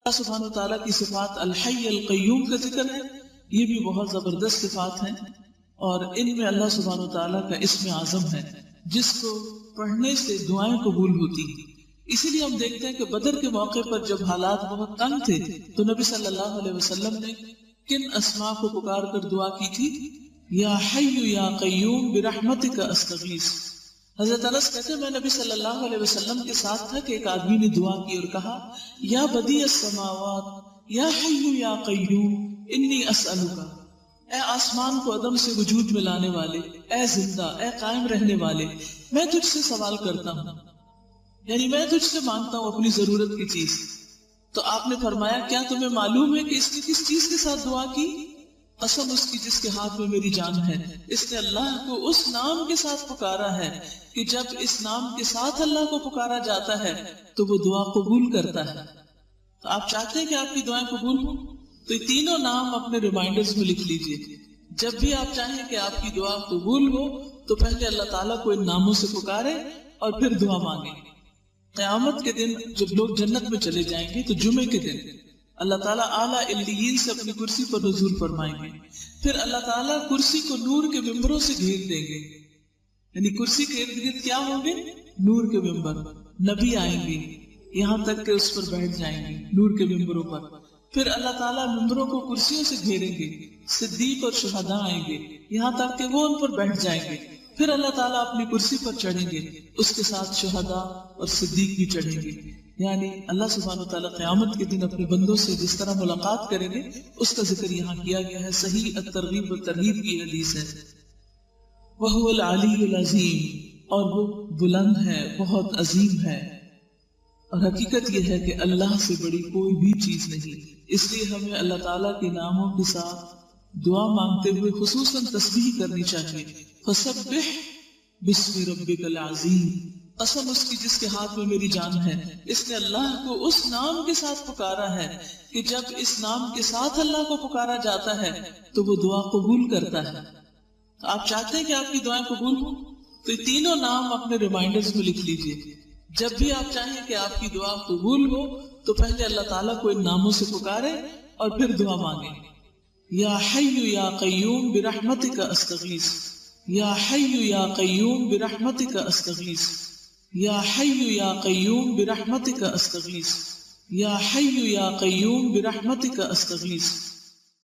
اللہ سبحانہ وتعالیٰ کی صفات الحی القیوم کا ذکر ہے، یہ بھی بہت زبردست صفات ہیں، اور ان میں اللہ سبحانہ وتعالیٰ کا اسم اعظم ہے جس کو پڑھنے سے دعائیں قبول ہوتی ہیں۔ اسی لیے ہم دیکھتے ہیں کہ بدر کے موقع پر جب حالات بہت تنگ تھے تو نبی صلی اللہ علیہ وسلم نے کن اسماء کو پکار کر دعا کی تھی؟ یا حی یا قیوم برحمتک استغیث۔ حضرت انس کہتے ہیں میں نبی صلی اللہ علیہ وسلم کے ساتھ تھا کہ ایک آدمی نے دعا کی اور کہا یا بدیع السماوات یا حی یا قیوم انی اسألک، اے آسمان کو عدم سے وجود میں لانے والے، اے زندہ، اے قائم رہنے والے، میں تجھ سے سوال کرتا ہوں، یعنی میں تجھ سے مانگتا ہوں اپنی ضرورت کی چیز۔ تو آپ نے فرمایا کیا تمہیں معلوم ہے کہ اس نے کس چیز کے ساتھ دعا کی؟ قسم اس کی جس کے ہاتھ میں میری جان ہے، اس نے اللہ کو اس نام کے ساتھ پکارا ہے کہ جب اس نام کے ساتھ اللہ کو پکارا جاتا ہے تو وہ دعا قبول کرتا ہے۔ تو آپ چاہتے ہیں کہ آپ کی دعائیں قبول ہوں تو یہ تینوں نام اپنے ریمائنڈرز میں لکھ لیجئے۔ جب بھی آپ چاہیں کہ آپ کی دعا قبول ہو تو پہلے اللہ تعالیٰ کو ان ناموں سے پکارے اور پھر دعا مانگیں۔ قیامت کے دن جب لوگ جنت میں چلے جائیں گے تو جمعے کے دن اللہ تعالیٰ اعلیٰ علیین سے اپنی کرسی پر نزول فرمائیں گے، پھر اللہ تعالیٰ کرسی کو نور کے ممبروں سے گھیر دیں گے، یعنی کرسی کے ارد گرد کیا ہوں گے؟ نور کے ممبر، نبی آئیں گے یہاں تک کہ اس پر بیٹھ جائیں گے نور کے ممبروں پر، پھر اللہ تعالیٰ ممبروں کو کرسیوں سے گھیریں گے، صدیق اور شہداء آئیں گے یہاں تک کہ وہ ان پر بیٹھ جائیں گے، پھر اللہ تعالیٰ اپنی کرسی پر چڑھیں گے، اس کے ساتھ شہداء اور صدیق بھی چڑھیں گے۔ یعنی اللہ سبحانہ وتعالیٰ قیامت کے دن اپنے بندوں سے جس طرح ملاقات کریں گے اس کا ذکر یہاں کیا گیا ہے۔ صحیح الترغیب والترہیب کی حدیث ہے۔ وَهُوَ الْعَلِيُّ الْعَظِيمُ، اور وہ بلند ہے، بہت عظیم ہے، اور حقیقت یہ ہے کہ اللہ سے بڑی کوئی بھی چیز نہیں، اس لیے ہمیں اللہ تعالیٰ کے ناموں کے ساتھ دعا مانگتے ہوئے خصوصاً تسبیح کرنی چاہیے۔ فَسَبِّحْ بِاسْمِ رَبِّكَ الْعَظِيمِ، قسم اس کی جس کے ہاتھ میں میری جان ہے، اس نے اللہ کو اس نام کے ساتھ پکارا ہے کہ جب اس نام کے ساتھ اللہ کو پکارا جاتا ہے تو وہ دعا قبول کرتا ہے۔ تو آپ چاہتے ہیں کہ آپ کی دعائیں قبول ہوں تو یہ تینوں نام اپنے ریمائنڈرز میں لکھ لیجئے۔ جب بھی آپ چاہیں کہ آپ کی دعا قبول ہو تو پہلے اللہ تعالیٰ کو ان ناموں سے پکارے اور پھر دعا مانگیں۔ یا حی یا قیوم برحمتک استغیث، یا حی یا قیوم برحمتک استغیث، یا حی یا قیوم برحمتک استغیث، یا حی یا قیوم برحمتک استغیث۔